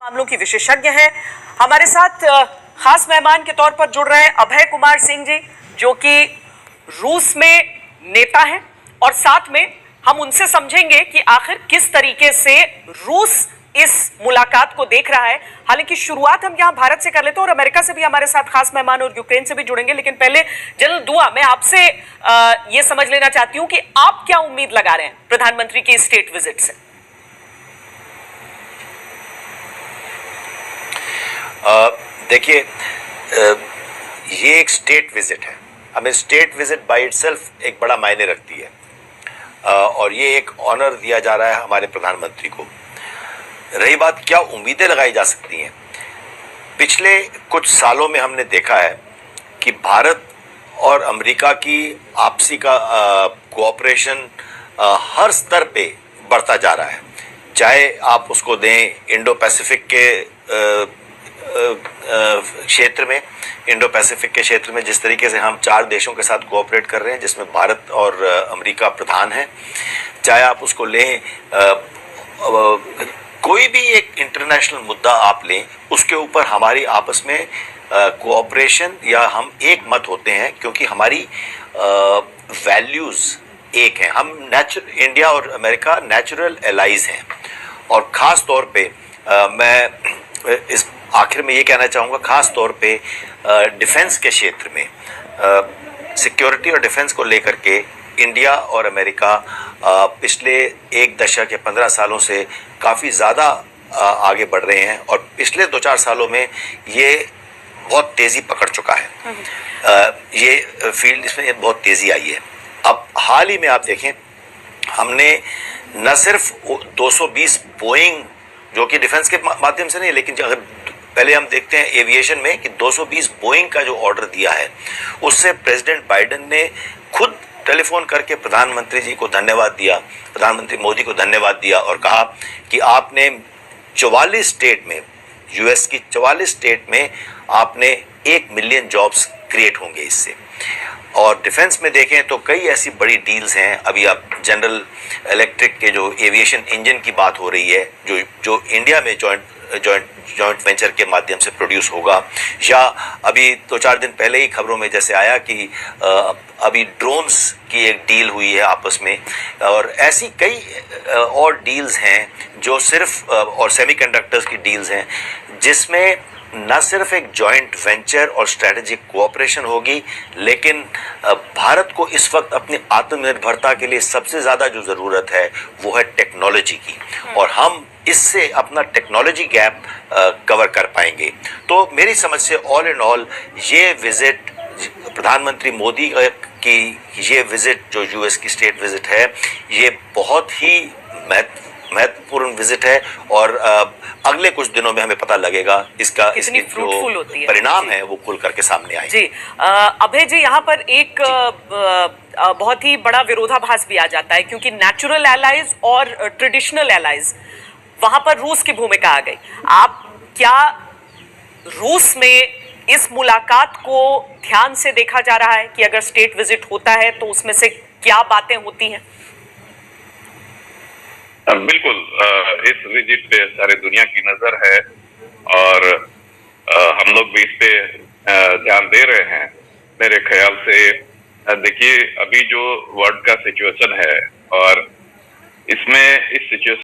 मामलों की विशेषज्ञ हैं। हमारे साथ खास मेहमान के तौर पर जुड़ रहे हैं अभय कुमार सिंह जी, जो कि रूस में नेता हैं, और साथ में हम उनसे समझेंगे कि आखिर किस तरीके से रूस इस मुलाकात को देख रहा है। हालांकि शुरुआत हम यहाँ भारत से कर लेते हैं और अमेरिका से भी हमारे साथ खास मेहमान और यूक्रेन से भी जुड़ेंगे, लेकिन पहले जनरल दुआ, मैं आपसे ये समझ लेना चाहती हूँ कि आप क्या उम्मीद लगा रहे हैं प्रधानमंत्री की स्टेट विजिट से। देखिए, ये एक स्टेट विजिट है। हमें स्टेट विजिट बाय इटसेल्फ एक बड़ा मायने रखती है, और ये एक ऑनर दिया जा रहा है हमारे प्रधानमंत्री को। रही बात क्या उम्मीदें लगाई जा सकती हैं, पिछले कुछ सालों में हमने देखा है कि भारत और अमेरिका की आपसी का कोऑपरेशन हर स्तर पे बढ़ता जा रहा है। चाहे आप उसको दें इंडो पैसिफिक के क्षेत्र में, इंडो पैसिफिक के क्षेत्र में जिस तरीके से हम 4 देशों के साथ कोऑपरेट कर रहे हैं, जिसमें भारत और अमेरिका प्रधान है। चाहे आप उसको लें, कोई भी एक इंटरनेशनल मुद्दा आप लें, उसके ऊपर हमारी आपस में कोऑपरेशन या हम एक मत होते हैं, क्योंकि हमारी वैल्यूज़ एक हैं। हम इंडिया और अमेरिका नेचुरल एलाइज हैं। और ख़ास तौर पे मैं इस आखिर में ये कहना चाहूँगा, ख़ास तौर पे डिफेंस के क्षेत्र में, सिक्योरिटी और डिफेंस को लेकर के इंडिया और अमेरिका पिछले एक दशक या 15 सालों से काफ़ी ज़्यादा आगे बढ़ रहे हैं, और पिछले 2-4 सालों में ये बहुत तेज़ी पकड़ चुका है। ये फील्ड, इसमें बहुत तेज़ी आई है। अब हाल ही में आप देखें, हमने न सिर्फ 220 बोइंग, जो कि डिफेंस के माध्यम से नहीं, लेकिन अगर पहले हम देखते हैं एविएशन में कि 220 बोइंग का जो ऑर्डर दिया है, उससे प्रेसिडेंट बाइडेन ने खुद टेलीफोन करके प्रधानमंत्री जी को धन्यवाद दिया, प्रधानमंत्री मोदी को धन्यवाद दिया, और कहा कि आपने 44 स्टेट में, यूएस की 44 स्टेट में आपने 1 मिलियन जॉब्स क्रिएट होंगे इससे। और डिफेंस में देखें तो कई ऐसी बड़ी डील्स हैं। अभी आप जनरल इलेक्ट्रिक के जो एविएशन इंजन की बात हो रही है, जो इंडिया में जॉइंट वेंचर के माध्यम से प्रोड्यूस होगा, या अभी 2-4 दिन पहले ही खबरों में जैसे आया कि अभी ड्रोन्स की एक डील हुई है आपस में, और ऐसी कई और डील्स हैं जो सिर्फ, और सेमीकंडक्टर्स की डील्स हैं, जिसमें न सिर्फ एक जॉइंट वेंचर और स्ट्रेटेजिक कोऑपरेशन होगी, लेकिन भारत को इस वक्त अपनी आत्मनिर्भरता के लिए सबसे ज़्यादा जो ज़रूरत है वो है टेक्नोलॉजी की, और हम इससे अपना टेक्नोलॉजी गैप कवर कर पाएंगे। तो मेरी समझ से ऑल इन ऑल ये विज़िट, प्रधानमंत्री मोदी की ये विज़िट जो यूएस की स्टेट विज़िट है, ये बहुत ही महत्वपूर्ण विजिट है, और अगले कुछ दिनों में हमें पता लगेगा इसका जो परिणाम है वो खुल करके सामने आए। जी अभय जी, यहाँ पर एक बहुत ही बड़ा विरोधाभास भी आ जाता है, क्योंकि नेचुरल एलाइज और ट्रेडिशनल एलाइज, वहां पर रूस की भूमिका आ गई। आप क्या रूस में इस मुलाकात को ध्यान से देखा जा रहा है कि अगर स्टेट विजिट होता है तो उसमें से क्या बातें होती हैं? बिल्कुल, इस विजिट पे सारे दुनिया की नजर है, और हम लोग भी इस पे ध्यान दे रहे हैं। मेरे ख्याल से देखिए, अभी जो वर्ल्ड का सिचुएशन है, और इसमें इस सिचुएशन